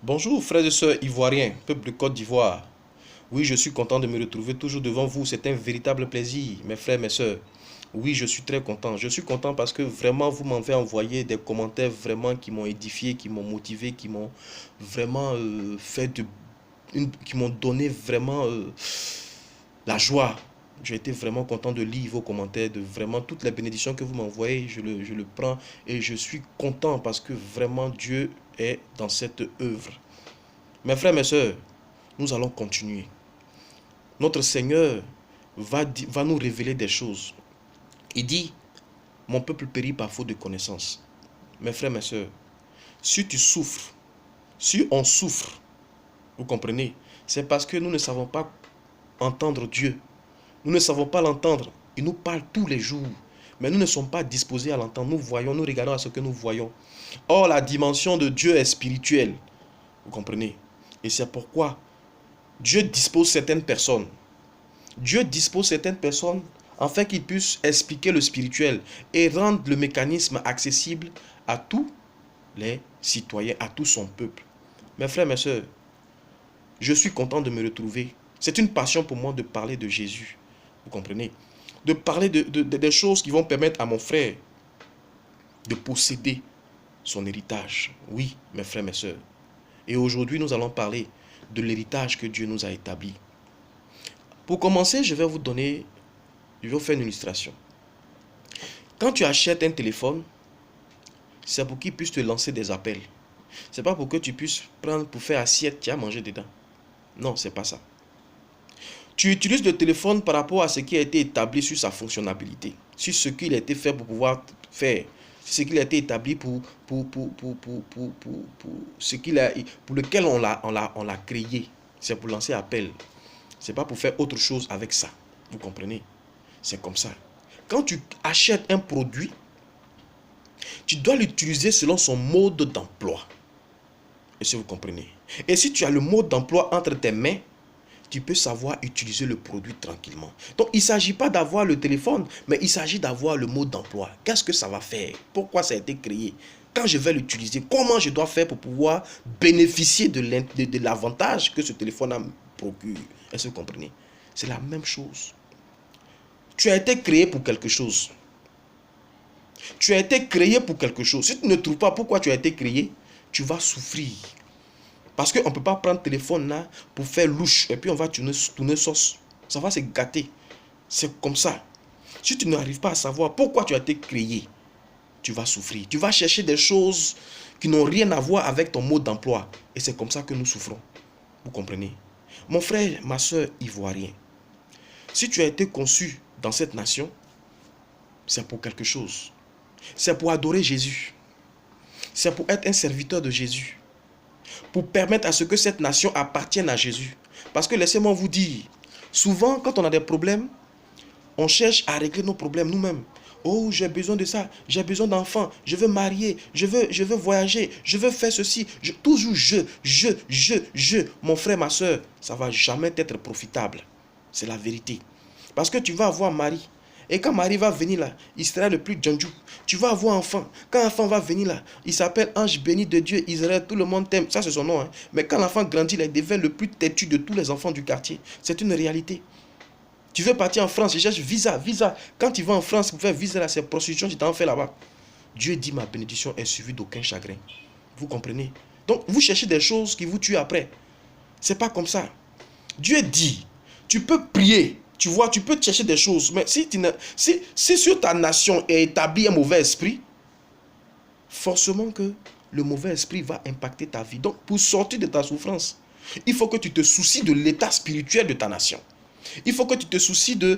Bonjour frères et sœurs ivoiriens, peuple de Côte d'Ivoire. Oui, je suis content de me retrouver toujours devant vous. C'est un véritable plaisir, mes frères, mes sœurs. Oui, je suis très content. Je suis content parce que vraiment, vous m'avez envoyé des commentaires vraiment qui m'ont édifié, qui m'ont motivé, qui m'ont vraiment qui m'ont donné vraiment la joie. J'ai été vraiment content de lire vos commentaires, de vraiment toutes les bénédictions que vous m'envoyez. Je le prends et je suis content parce que vraiment Dieu est dans cette œuvre. Mes frères, mes sœurs, nous allons continuer. Notre Seigneur va nous révéler des choses. Il dit, mon peuple périt par faute de connaissance. Mes frères, mes sœurs, si tu souffres, si on souffre, vous comprenez, c'est parce que nous ne savons pas entendre Dieu. Nous ne savons pas l'entendre. Il nous parle tous les jours. Mais nous ne sommes pas disposés à l'entendre. Nous voyons, nous regardons à ce que nous voyons. Or, la dimension de Dieu est spirituelle. Vous comprenez? Et c'est pourquoi Dieu dispose certaines personnes. Dieu dispose certaines personnes afin qu'ils puissent expliquer le spirituel et rendre le mécanisme accessible à tous les citoyens, à tout son peuple. Mes frères, mes sœurs, je suis content de me retrouver. C'est une passion pour moi de parler de Jésus. Vous comprenez? De parler des choses qui vont permettre à mon frère de posséder son héritage. Oui, mes frères, mes sœurs. Et aujourd'hui, nous allons parler de l'héritage que Dieu nous a établi. Pour commencer, je vais vous faire une illustration. Quand tu achètes un téléphone, c'est pour qu'il puisse te lancer des appels. C'est pas pour que tu puisses prendre pour faire assiette, tu as mangé dedans. Non, c'est pas ça. Tu utilises le téléphone par rapport à ce qui a été établi sur sa fonctionnalité, sur ce qu'il a été fait pour pouvoir faire, sur ce qu'il a été établi pour lequel on l'a créé. C'est pour lancer appel. C'est pas pour faire autre chose avec ça. Vous comprenez? C'est comme ça. Quand tu achètes un produit, tu dois l'utiliser selon son mode d'emploi. Et si vous comprenez. Et si tu as le mode d'emploi entre tes mains, tu peux savoir utiliser le produit tranquillement. Donc, il ne s'agit pas d'avoir le téléphone, mais il s'agit d'avoir le mode d'emploi. Qu'est-ce que ça va faire? Pourquoi ça a été créé? Quand je vais l'utiliser, comment je dois faire pour pouvoir bénéficier de l'avantage que ce téléphone me procure? Est-ce que vous comprenez? C'est la même chose. Tu as été créé pour quelque chose. Tu as été créé pour quelque chose. Si tu ne trouves pas pourquoi tu as été créé, tu vas souffrir. Parce qu'on ne peut pas prendre le téléphone là pour faire louche et puis on va tourner sauce. Ça va se gâter. C'est comme ça. Si tu n'arrives pas à savoir pourquoi tu as été créé, tu vas souffrir. Tu vas chercher des choses qui n'ont rien à voir avec ton mode d'emploi. Et c'est comme ça que nous souffrons. Vous comprenez? Mon frère, ma soeur ivoirien, si tu as été conçu dans cette nation, c'est pour quelque chose. C'est pour adorer Jésus. C'est pour être un serviteur de Jésus. Pour permettre à ce que cette nation appartienne à Jésus. Parce que laissez-moi vous dire, souvent quand on a des problèmes, on cherche à régler nos problèmes nous-mêmes. Oh, j'ai besoin de ça, j'ai besoin d'enfants, je veux marier, je veux voyager, je veux faire ceci. Toujours je. Mon frère, ma soeur, ça ne va jamais être profitable. C'est la vérité. Parce que tu vas avoir mari. Et quand Marie va venir là, il sera le plus djandjou. Tu vas avoir enfant. Quand l'enfant va venir là, il s'appelle Ange béni de Dieu, Israël, tout le monde t'aime. Ça, c'est son nom. Hein. Mais quand l'enfant grandit, il devient le plus têtu de tous les enfants du quartier. C'est une réalité. Tu veux partir en France, je cherche visa. Quand tu vas en France pour faire visa, là, c'est prostitution, je t'en fais là-bas. Dieu dit, ma bénédiction est suivie d'aucun chagrin. Vous comprenez? Donc, vous cherchez des choses qui vous tuent après. C'est pas comme ça. Dieu dit, tu peux prier. Tu vois, tu peux chercher des choses, mais si sur ta nation est établi un mauvais esprit, forcément que le mauvais esprit va impacter ta vie. Donc, pour sortir de ta souffrance, il faut que tu te soucies de l'état spirituel de ta nation. Il faut que tu te soucies de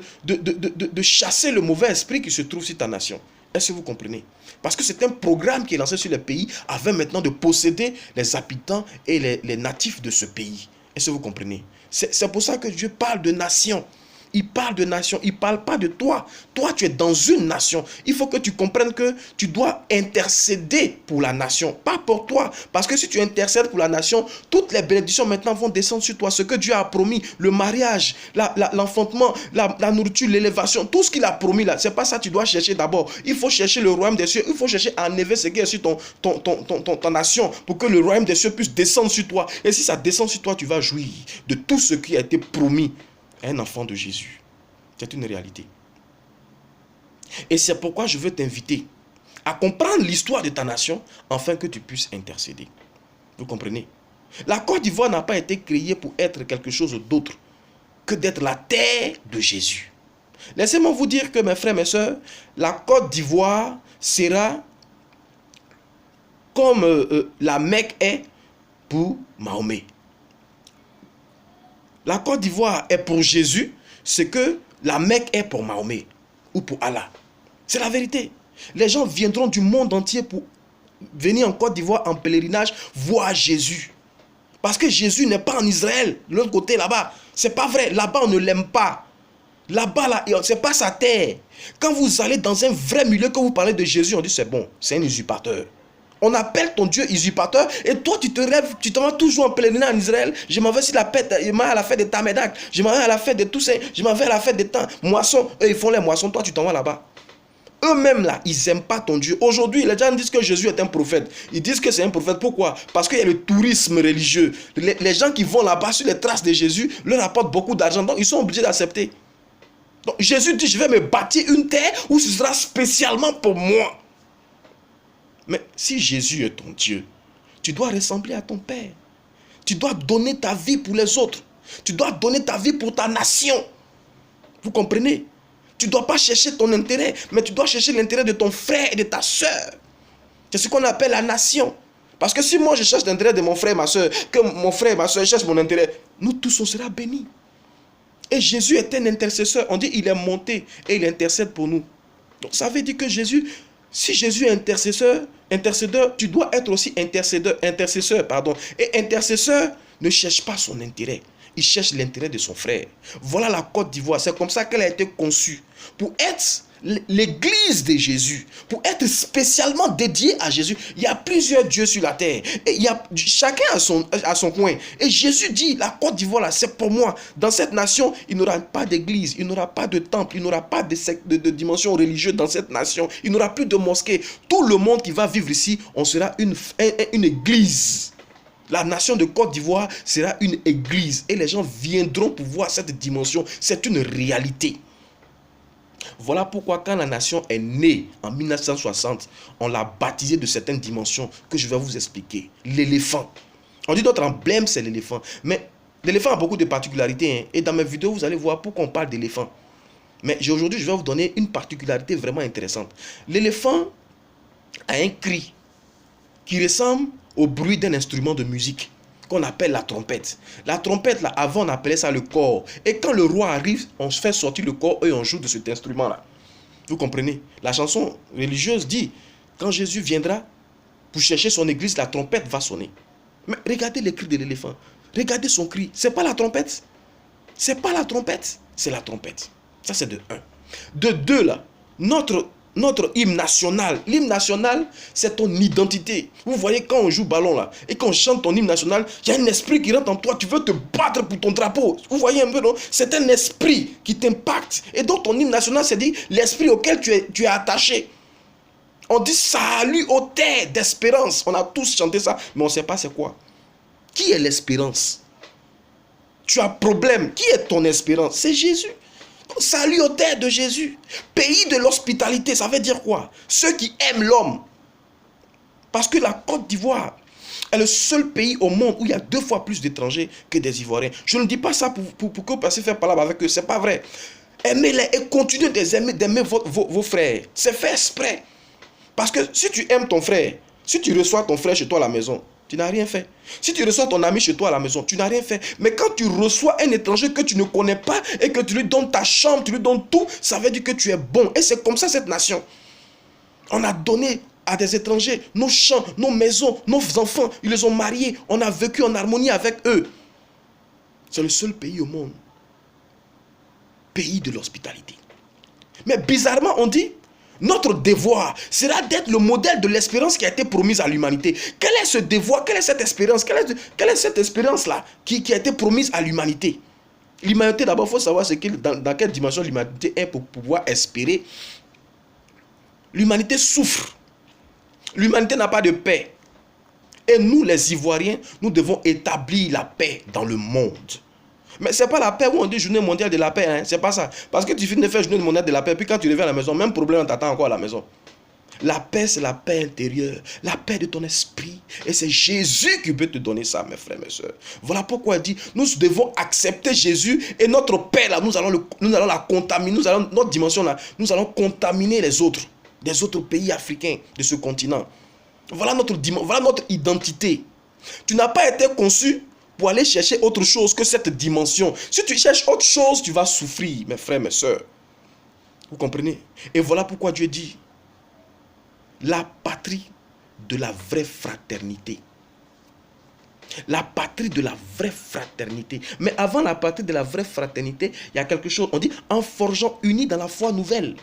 chasser le mauvais esprit qui se trouve sur ta nation. Est-ce que vous comprenez? Parce que c'est un programme qui est lancé sur les pays afin maintenant de posséder les habitants et les natifs de ce pays. Est-ce que vous comprenez? C'est pour ça que Dieu parle de nation. il parle de nation, il ne parle pas de toi. Toi, tu es dans une nation. Il faut que tu comprennes que tu dois intercéder pour la nation, pas pour toi. Parce que si tu intercèdes pour la nation, toutes les bénédictions maintenant vont descendre sur toi. Ce que Dieu a promis, le mariage, l'enfantement, la nourriture, l'élévation, tout ce qu'il a promis là, c'est pas ça que tu dois chercher d'abord. Il faut chercher le royaume des cieux. Il faut chercher à enlever ce qui est sur ta nation pour que le royaume des cieux puisse descendre sur toi. Et si ça descend sur toi, tu vas jouir de tout ce qui a été promis à un enfant de Jésus. C'est une réalité. Et c'est pourquoi je veux t'inviter à comprendre l'histoire de ta nation afin que tu puisses intercéder. Vous comprenez? La Côte d'Ivoire n'a pas été créée pour être quelque chose d'autre que d'être la terre de Jésus. Laissez-moi vous dire que mes frères, mes sœurs, la Côte d'Ivoire sera comme la Mecque est pour Mahomet. La Côte d'Ivoire est pour Jésus ce que la Mecque est pour Mahomet ou pour Allah. C'est la vérité. Les gens viendront du monde entier pour venir en Côte d'Ivoire en pèlerinage voir Jésus. Parce que Jésus n'est pas en Israël, de l'autre côté là-bas. C'est pas vrai. Là-bas, on ne l'aime pas. Là-bas, là, c'est pas sa terre. Quand vous allez dans un vrai milieu, que vous parlez de Jésus, on dit c'est bon, c'est un usurpateur. On appelle ton Dieu usurpateur et toi tu te rêves, tu t'en vas toujours en pèlerinage en Israël. Je m'en vais sur la fête, je m'en vais à la fête de Tamédak, je m'en vais à la fête de Toussaint, je m'en vais à la fête des temps, moissons. Eux ils font les moissons, toi tu t'en vas là-bas. Eux-mêmes là, ils n'aiment pas ton Dieu. Aujourd'hui, les gens disent que Jésus est un prophète. Ils disent que c'est un prophète. Pourquoi? Parce qu'il y a le tourisme religieux. Les gens qui vont là-bas sur les traces de Jésus leur apportent beaucoup d'argent. Donc ils sont obligés d'accepter. Donc Jésus dit, je vais me bâtir une terre où ce sera spécialement pour moi. Mais si Jésus est ton Dieu, tu dois ressembler à ton Père. Tu dois donner ta vie pour les autres. Tu dois donner ta vie pour ta nation. Vous comprenez? Tu ne dois pas chercher ton intérêt, mais tu dois chercher l'intérêt de ton frère et de ta soeur. C'est ce qu'on appelle la nation. Parce que si moi je cherche l'intérêt de mon frère et ma soeur, que mon frère et ma soeur cherchent mon intérêt, nous tous on sera bénis. Et Jésus est un intercesseur. On dit il est monté et il intercède pour nous. Donc ça veut dire que Jésus, si Jésus est intercédeur, tu dois être aussi intercesseur. Et intercesseur ne cherche pas son intérêt. Il cherche l'intérêt de son frère. Voilà la Côte d'Ivoire. C'est comme ça qu'elle a été conçue. Pour être l'église de Jésus. Pour être spécialement dédiée à Jésus. Il y a plusieurs dieux sur la terre. Et chacun a son coin. Et Jésus dit, la Côte d'Ivoire, là, c'est pour moi. Dans cette nation, il n'y aura pas d'église. Il n'y aura pas de temple. Il n'y aura pas de dimension religieuse dans cette nation. Il n'y aura plus de mosquée. Tout le monde qui va vivre ici, on sera une église. La nation de Côte d'Ivoire sera une église et les gens viendront pour voir cette dimension. C'est une réalité. Voilà pourquoi quand la nation est née en 1960, on l'a baptisée de certaines dimensions que je vais vous expliquer. L'éléphant. On dit notre emblème, c'est l'éléphant. Mais l'éléphant a beaucoup de particularités. Hein, et dans mes vidéos, vous allez voir pourquoi on parle d'éléphant. Mais aujourd'hui, je vais vous donner une particularité vraiment intéressante. L'éléphant a un cri qui ressemble au bruit d'un instrument de musique qu'on appelle la trompette. La trompette, là, avant, on appelait ça le corps. Et quand le roi arrive, on fait sortir le corps et on joue de cet instrument-là. Vous comprenez? La chanson religieuse dit, quand Jésus viendra pour chercher son église, la trompette va sonner. Mais regardez les cris de l'éléphant. Regardez son cri. C'est pas la trompette. C'est pas la trompette. C'est la trompette. Ça, c'est de 1. De 2, là, notre hymne national. L'hymne national, c'est ton identité. Vous voyez, quand on joue ballon là, et qu'on chante ton hymne national, il y a un esprit qui rentre en toi. Tu veux te battre pour ton drapeau. Vous voyez un peu, non? C'est un esprit qui t'impacte. Et donc, ton hymne national, c'est dit l'esprit auquel tu es attaché. On dit salut aux terres d'espérance. On a tous chanté ça, mais on ne sait pas c'est quoi. Qui est l'espérance? Tu as problème. Qui est ton espérance? C'est Jésus. Salut aux terres de Jésus. Pays de l'hospitalité, ça veut dire quoi? Ceux qui aiment l'homme. Parce que la Côte d'Ivoire est le seul pays au monde où il y a 2 fois plus d'étrangers que des Ivoiriens. Je ne dis pas ça pour que vous puissiez faire parler avec eux. C'est pas vrai. Aimez-les et continuez d'aimer vos frères. C'est fait exprès. Parce que si tu aimes ton frère, si tu reçois ton frère chez toi à la maison, tu n'as rien fait. Si tu reçois ton ami chez toi à la maison, tu n'as rien fait. Mais quand tu reçois un étranger que tu ne connais pas et que tu lui donnes ta chambre, tu lui donnes tout, ça veut dire que tu es bon. Et c'est comme ça cette nation. On a donné à des étrangers nos champs, nos maisons, nos enfants. Ils les ont mariés. On a vécu en harmonie avec eux. C'est le seul pays au monde pays de l'hospitalité. Mais bizarrement, on dit, notre devoir sera d'être le modèle de l'espérance qui a été promise à l'humanité. Quel est ce devoir? Quelle est cette espérance? Quelle est cette espérance-là qui a été promise à l'humanité? L'humanité, d'abord, il faut savoir dans quelle dimension l'humanité est pour pouvoir espérer. L'humanité souffre. L'humanité n'a pas de paix. Et nous, les Ivoiriens, nous devons établir la paix dans le monde. Mais ce n'est pas la paix où on dit journée mondiale de la paix. Hein? Ce n'est pas ça. Parce que tu finis de faire journée mondiale de la paix, puis quand tu reviens à la maison, même problème, on t'attend encore à la maison. La paix, c'est la paix intérieure, la paix de ton esprit. Et c'est Jésus qui peut te donner ça, mes frères, mes soeurs. Voilà pourquoi il dit, nous devons accepter Jésus et notre paix, là, nous allons la contaminer, notre dimension, là, nous allons contaminer les autres, des autres pays africains de ce continent. Voilà notre identité. Tu n'as pas été conçu pour aller chercher autre chose que cette dimension. Si tu cherches autre chose, tu vas souffrir, mes frères, mes soeurs. Vous comprenez? Et voilà pourquoi Dieu dit, la patrie de la vraie fraternité. La patrie de la vraie fraternité. Mais avant la patrie de la vraie fraternité, il y a quelque chose, on dit, en forgeant unis dans la foi nouvelle.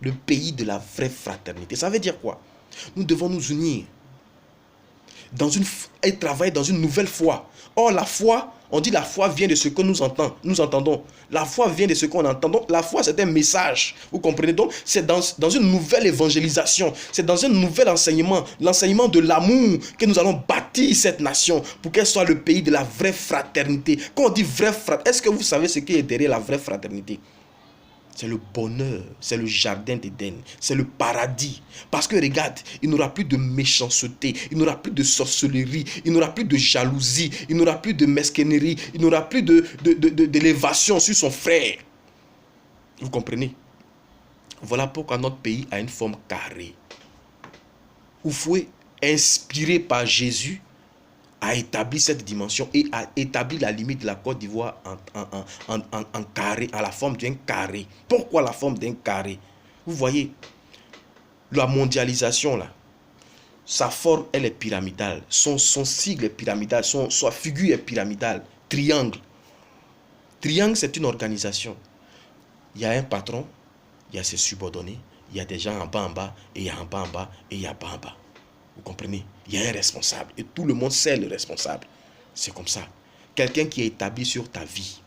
Le pays de la vraie fraternité. Ça veut dire quoi? Nous devons nous unir et travailler dans une nouvelle foi. Or, la foi, on dit la foi vient de ce que nous entendons. La foi vient de ce qu'on entend. Donc, la foi, c'est un message. Vous comprenez? Donc, c'est dans une nouvelle évangélisation. C'est dans un nouvel enseignement. L'enseignement de l'amour que nous allons bâtir cette nation pour qu'elle soit le pays de la vraie fraternité. Quand on dit vraie fraternité, est-ce que vous savez ce qui est derrière la vraie fraternité? C'est le bonheur, c'est le jardin d'Éden, c'est le paradis. Parce que regarde, il n'y aura plus de méchanceté, il n'y aura plus de sorcellerie, il n'y aura plus de jalousie, il n'y aura plus de mesquinerie, il n'y aura plus d'élévation sur son frère. Vous comprenez? Voilà pourquoi notre pays a une forme carrée. Oufoué, inspiré par Jésus, a établi cette dimension et a établi la limite de la Côte d'Ivoire en carré, à la forme d'un carré. Pourquoi la forme d'un carré? Vous voyez, la mondialisation, là, sa forme, elle est pyramidale. Son sigle est pyramidal, sa figure est pyramidale. Triangle. Triangle, c'est une organisation. Il y a un patron, il y a ses subordonnés, il y a des gens en bas, et il y a en bas, et il y a en bas. Vous comprenez? Il y a un responsable et tout le monde sait le responsable. C'est comme ça. Quelqu'un qui est établi sur ta vie.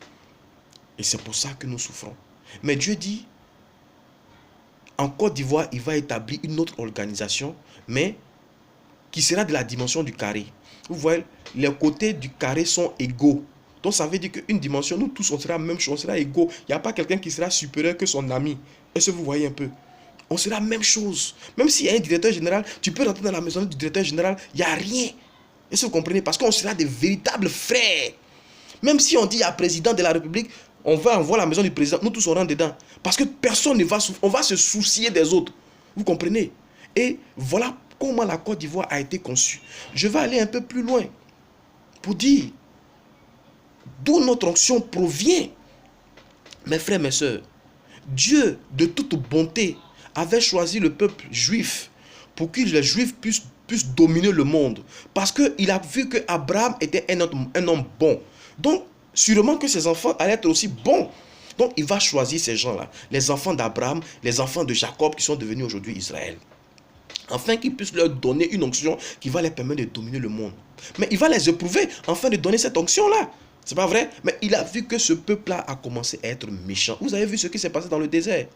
Et c'est pour ça que nous souffrons. Mais Dieu dit, en Côte d'Ivoire, il va établir une autre organisation, mais qui sera de la dimension du carré. Vous voyez, les côtés du carré sont égaux. Donc ça veut dire qu'une dimension, nous tous, on sera la même chose, on sera égaux. Il n'y a pas quelqu'un qui sera supérieur que son ami. Est-ce que vous voyez un peu? On sera la même chose. Même s'il y a un directeur général, tu peux rentrer dans la maison du directeur général, il n'y a rien. Est-ce que vous comprenez? Parce qu'on sera des véritables frères. Même si on dit à président de la République, on va envoyer la maison du président, nous tous on rentre dedans. Parce que personne ne va souffrir, on va se soucier des autres. Vous comprenez? Et voilà comment la Côte d'Ivoire a été conçue. Je vais aller un peu plus loin pour dire d'où notre onction provient. Mes frères, mes soeurs, Dieu, de toute bonté, avait choisi le peuple juif pour que les juifs puissent dominer le monde. Parce qu'il a vu que Abraham était un homme bon. Donc, sûrement que ses enfants allaient être aussi bons. Donc, il va choisir ces gens-là. Les enfants d'Abraham, les enfants de Jacob qui sont devenus aujourd'hui Israël. Afin qu'il puisse leur donner une onction qui va les permettre de dominer le monde. Mais il va les éprouver afin de donner cette onction-là. C'est pas vrai? Mais il a vu que ce peuple-là a commencé à être méchant. Vous avez vu ce qui s'est passé dans le désert.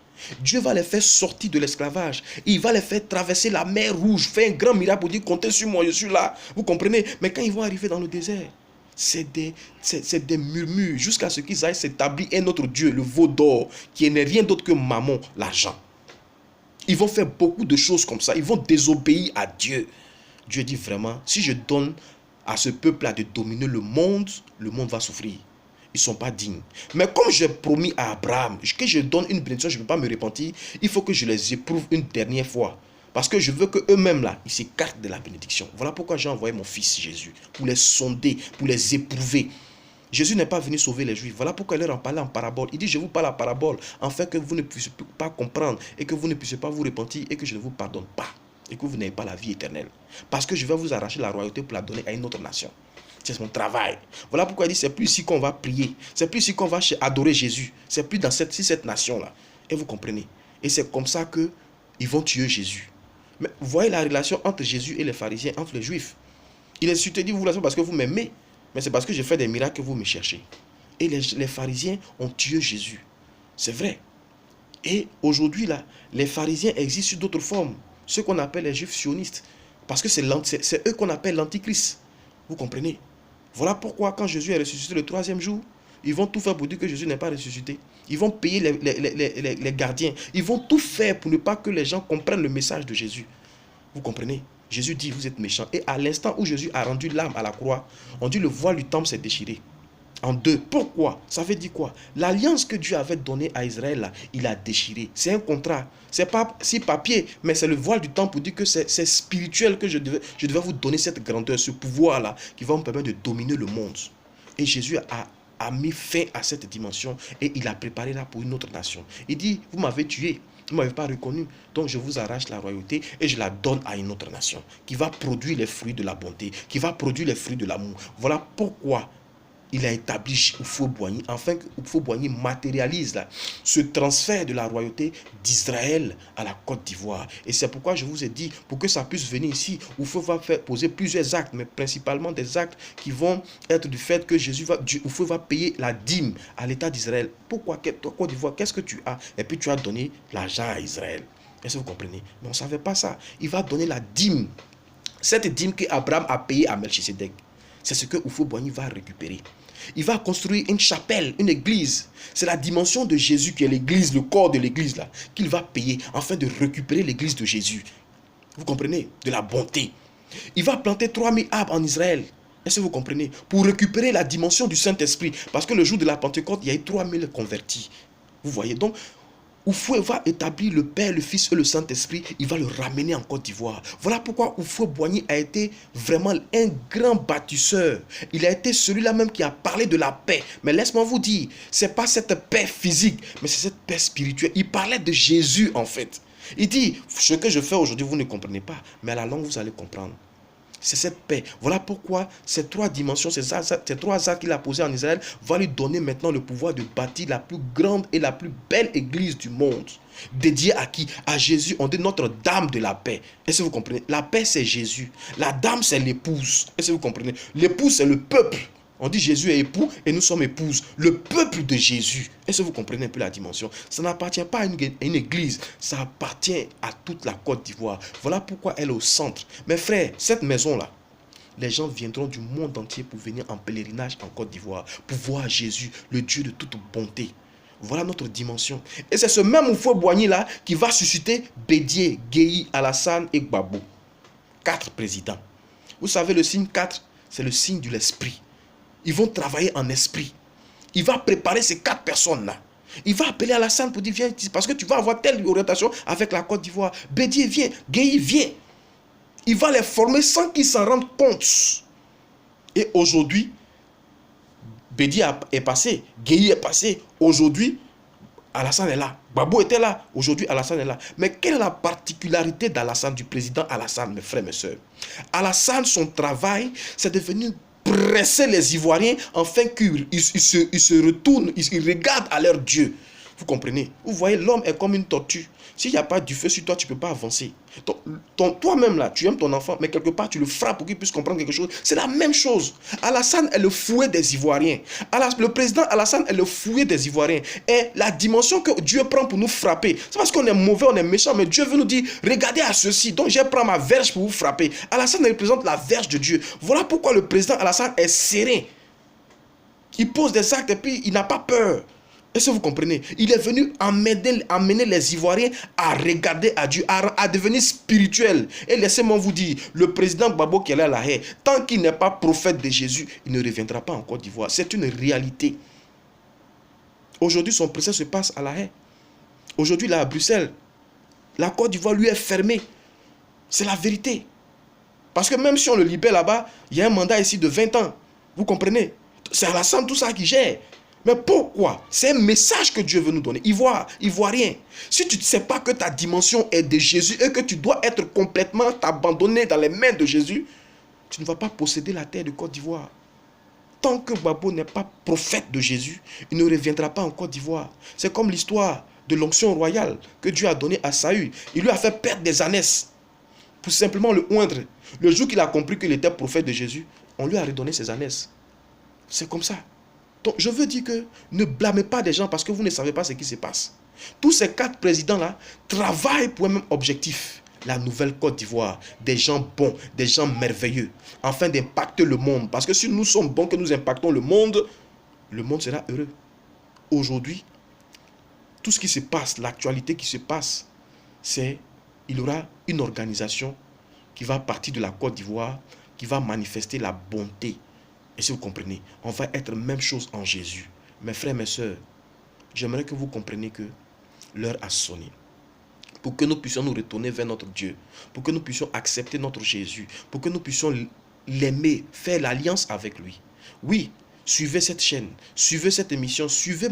Dieu va les faire sortir de l'esclavage. Il va les faire traverser la mer Rouge. Faire un grand miracle pour dire, comptez sur moi, je suis là. Vous comprenez? Mais quand ils vont arriver dans le désert, c'est des murmures jusqu'à ce qu'ils aillent s'établir un autre Dieu, le veau d'or, qui n'est rien d'autre que Mammon, l'argent. Ils vont faire beaucoup de choses comme ça. Ils vont désobéir à Dieu. Dieu dit vraiment, si je donne à ce peuple-là de dominer le monde va souffrir. Ils ne sont pas dignes. Mais comme j'ai promis à Abraham que je donne une bénédiction, je ne peux pas me repentir, il faut que je les éprouve une dernière fois. Parce que je veux qu'eux-mêmes, là, ils s'écartent de la bénédiction. Voilà pourquoi j'ai envoyé mon fils Jésus, pour les sonder, pour les éprouver. Jésus n'est pas venu sauver les Juifs. Voilà pourquoi il leur en parlait en parabole. Il dit, je vous parle en parabole, afin que vous ne puissiez pas comprendre, et que vous ne puissiez pas vous repentir, et que je ne vous pardonne pas, et que vous n'ayez pas la vie éternelle. Parce que je vais vous arracher la royauté pour la donner à une autre nation. C'est mon travail. Voilà pourquoi il dit, c'est plus ici qu'on va prier. C'est plus ici qu'on va adorer Jésus. C'est plus dans cette nation-là. Et vous comprenez. Et c'est comme ça qu'ils vont tuer Jésus. Mais vous voyez la relation entre Jésus et les pharisiens, entre les juifs. Il est su te dire, vous l'avez parce que vous m'aimez. Mais c'est parce que j'ai fait des miracles que vous me cherchez. Et les pharisiens ont tué Jésus. C'est vrai. Et aujourd'hui, là, les pharisiens existent sous d'autres formes. Ceux qu'on appelle les juifs sionistes. Parce que c'est eux qu'on appelle l'antichrist. Vous comprenez? Voilà pourquoi quand Jésus est ressuscité le 3e jour, ils vont tout faire pour dire que Jésus n'est pas ressuscité. Ils vont payer les gardiens. Ils vont tout faire pour ne pas que les gens comprennent le message de Jésus. Vous comprenez? Jésus dit, vous êtes méchants. Et à l'instant où Jésus a rendu l'âme à la croix, on dit le voile du temple s'est déchiré en deux. Pourquoi? Ça veut dire quoi? L'alliance que Dieu avait donnée à Israël, là, il a déchiré. C'est un contrat. C'est pas si papier, mais c'est le voile du temple pour dire que c'est spirituel que je devais vous donner cette grandeur, ce pouvoir-là, qui va me permettre de dominer le monde. Et Jésus a mis fin à cette dimension et il a préparé là pour une autre nation. Il dit, vous m'avez tué. Vous ne m'avez pas reconnu, donc je vous arrache la royauté et je la donne à une autre nation qui va produire les fruits de la bonté, qui va produire les fruits de l'amour. Voilà pourquoi il a établi Houphouët-Boigny, afin que Houphouët-Boigny matérialise là, ce transfert de la royauté d'Israël à la Côte d'Ivoire. Et c'est pourquoi je vous ai dit, pour que ça puisse venir ici, Houphouët va poser plusieurs actes, mais principalement des actes qui vont être du fait que Houphouët va payer la dîme à l'État d'Israël. Pourquoi? Toi, Côte d'Ivoire, qu'est-ce que tu as? Et puis tu as donné l'argent à Israël. Est-ce que vous comprenez? Mais on ne savait pas ça. Il va donner la dîme. Cette dîme qu'Abraham a payée à Melchisedec. C'est ce que Houphouët-Boigny va récupérer. Il va construire une chapelle, une église. C'est la dimension de Jésus qui est l'église, le corps de l'église là, qu'il va payer afin de récupérer l'église de Jésus. Vous comprenez? De la bonté. Il va planter 3000 arbres en Israël. Est-ce que vous comprenez? Pour récupérer la dimension du Saint-Esprit. Parce que le jour de la Pentecôte, il y a eu 3000 convertis. Vous voyez? Donc, Houphouët va établir le Père, le Fils et le Saint-Esprit. Il va le ramener en Côte d'Ivoire. Voilà pourquoi Houphouët-Boigny a été vraiment un grand bâtisseur. Il a été celui-là même qui a parlé de la paix. Mais laisse-moi vous dire, ce n'est pas cette paix physique, mais c'est cette paix spirituelle. Il parlait de Jésus en fait. Il dit, ce que je fais aujourd'hui, vous ne comprenez pas. Mais à la longue, vous allez comprendre. C'est cette paix. Voilà pourquoi ces trois dimensions, ces trois actes qu'il a posés en Israël, vont lui donner maintenant le pouvoir de bâtir la plus grande et la plus belle église du monde. Dédiée à qui? À Jésus. On dit Notre-Dame de la paix. Est-ce que vous comprenez? La paix, c'est Jésus. La dame, c'est l'épouse. Est-ce que vous comprenez? L'épouse, c'est le peuple. On dit Jésus est époux et nous sommes épouses. Le peuple de Jésus. Est-ce que vous comprenez un peu la dimension? Ça n'appartient pas à une église. Ça appartient à toute la Côte d'Ivoire. Voilà pourquoi elle est au centre. Mes frères, cette maison-là, les gens viendront du monde entier pour venir en pèlerinage en Côte d'Ivoire. Pour voir Jésus, le Dieu de toute bonté. Voilà notre dimension. Et c'est ce même Houphouët-Boigny là qui va susciter Bédié, Guéhi, Alassane et Gbagbo. 4 présidents. Vous savez, le signe 4, c'est le signe de l'esprit. Ils vont travailler en esprit. Il va préparer ces 4 personnes-là. Il va appeler Alassane pour dire, viens, parce que tu vas avoir telle orientation avec la Côte d'Ivoire. Bédié, viens. Guéhi, viens. Il va les former sans qu'ils s'en rendent compte. Et aujourd'hui, Bédié est passé. Guéhi est passé. Aujourd'hui, Alassane est là. Gbagbo était là. Aujourd'hui, Alassane est là. Mais quelle est la particularité d'Alassane, du président Alassane, mes frères, mes soeurs? Alassane, son travail, c'est de venir presser les Ivoiriens afin qu'ils se retournent, ils regardent à leur Dieu. Vous comprenez? Vous voyez, l'homme est comme une tortue. S'il n'y a pas du feu sur toi, tu ne peux pas avancer. Toi-même là, tu aimes ton enfant, mais quelque part, tu le frappes pour qu'il puisse comprendre quelque chose. C'est la même chose. Alassane est le fouet des Ivoiriens. Le président Alassane est le fouet des Ivoiriens. Et la dimension que Dieu prend pour nous frapper, c'est parce qu'on est mauvais, on est méchant, mais Dieu veut nous dire, regardez à ceci. Donc, je prends ma verge pour vous frapper. Alassane représente la verge de Dieu. Voilà pourquoi le président Alassane est serein. Il pose des actes et puis il n'a pas peur. Est-ce que vous comprenez? Il est venu amener les Ivoiriens à regarder à Dieu, à devenir spirituel. Et laissez-moi vous dire, le président Gbagbo qui est là à La Haye, tant qu'il n'est pas prophète de Jésus, il ne reviendra pas en Côte d'Ivoire. C'est une réalité. Aujourd'hui, son procès se passe à La Haye. Aujourd'hui, là à Bruxelles, la Côte d'Ivoire lui est fermée. C'est la vérité. Parce que même si on le libère là-bas, il y a un mandat ici de 20 ans. Vous comprenez? C'est Alassane tout ça qui gère. Mais pourquoi? C'est un message que Dieu veut nous donner. Ivoirien. Si tu ne sais pas que ta dimension est de Jésus et que tu dois être complètement abandonné dans les mains de Jésus, tu ne vas pas posséder la terre de Côte d'Ivoire. Tant que Gbagbo n'est pas prophète de Jésus, il ne reviendra pas en Côte d'Ivoire. C'est comme l'histoire de l'onction royale que Dieu a donnée à Saül. Il lui a fait perdre des années pour simplement le oindre. Le jour qu'il a compris qu'il était prophète de Jésus, on lui a redonné ses années. C'est comme ça. Donc, je veux dire que ne blâmez pas des gens parce que vous ne savez pas ce qui se passe. Tous ces 4 présidents-là travaillent pour un même objectif. La nouvelle Côte d'Ivoire, des gens bons, des gens merveilleux, afin d'impacter le monde. Parce que si nous sommes bons, que nous impactons le monde sera heureux. Aujourd'hui, tout ce qui se passe, l'actualité qui se passe, c'est il y aura une organisation qui va partir de la Côte d'Ivoire, qui va manifester la bonté. Et si vous comprenez, on va être même chose en Jésus. Mes frères, mes sœurs, j'aimerais que vous compreniez que l'heure a sonné. Pour que nous puissions nous retourner vers notre Dieu, pour que nous puissions accepter notre Jésus, pour que nous puissions l'aimer, faire l'alliance avec lui. Oui, suivez cette chaîne, suivez cette émission, suivez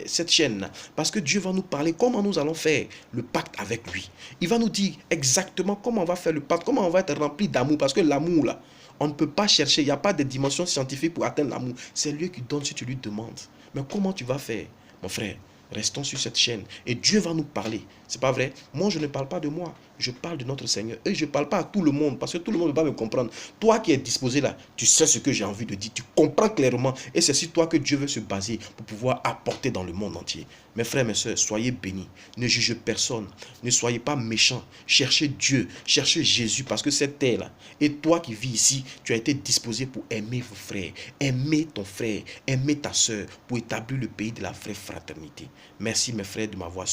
cette chaîne, parce que Dieu va nous parler comment nous allons faire le pacte avec lui. Il va nous dire exactement comment on va faire le pacte, comment on va être rempli d'amour, parce que l'amour là, on ne peut pas chercher, il n'y a pas de dimension scientifique pour atteindre l'amour. C'est lui qui donne si tu lui demandes. Mais comment tu vas faire, mon frère? Restons sur cette chaîne et Dieu va nous parler. C'est pas vrai? Moi, je ne parle pas de moi. Je parle de notre Seigneur. Et je ne parle pas à tout le monde parce que tout le monde ne va pas me comprendre. Toi qui es disposé là, tu sais ce que j'ai envie de dire. Tu comprends clairement. Et c'est sur toi que Dieu veut se baser pour pouvoir apporter dans le monde entier. Mes frères, mes soeurs, soyez bénis. Ne jugez personne. Ne soyez pas méchants. Cherchez Dieu. Cherchez Jésus parce que c'est terre là. Et toi qui vis ici, tu as été disposé pour aimer vos frères. Aimer ton frère. Aimer ta soeur pour établir le pays de la vraie fraternité. Merci mes frères de m'avoir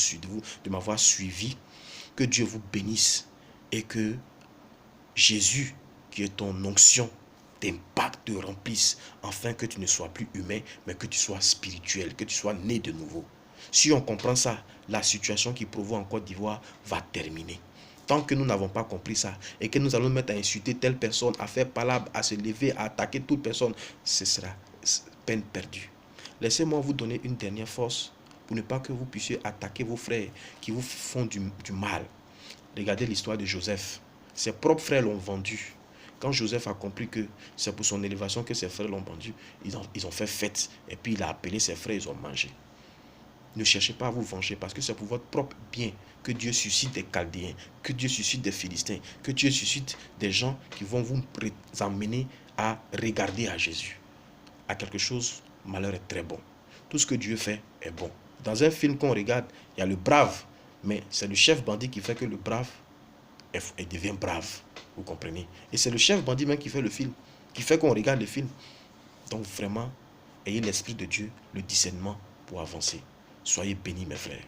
suivi. Que Dieu vous bénisse et que Jésus, qui est ton onction, t'impacte, te remplisse, afin que tu ne sois plus humain, mais que tu sois spirituel, que tu sois né de nouveau. Si on comprend ça, la situation qui provoque en Côte d'Ivoire va terminer. Tant que nous n'avons pas compris ça et que nous allons mettre à insulter telle personne, à faire palabre, à se lever, à attaquer toute personne, ce sera peine perdue. Laissez-moi vous donner une dernière force pour ne pas que vous puissiez attaquer vos frères qui vous font du mal. Regardez l'histoire de Joseph. Ses propres frères l'ont vendu. Quand Joseph a compris que c'est pour son élévation que ses frères l'ont vendu, ils ont fait fête. Et puis il a appelé ses frères, ils ont mangé. Ne cherchez pas à vous venger parce que c'est pour votre propre bien que Dieu suscite des Chaldéens, que Dieu suscite des Philistins, que Dieu suscite des gens qui vont vous amener à regarder à Jésus. À quelque chose, malheur est très bon. Tout ce que Dieu fait est bon. Dans un film qu'on regarde, il y a le brave, mais c'est le chef bandit qui fait que le brave devient brave. Vous comprenez? Et c'est le chef bandit même qui fait le film, qui fait qu'on regarde le film. Donc vraiment, ayez l'esprit de Dieu, le discernement pour avancer. Soyez bénis mes frères.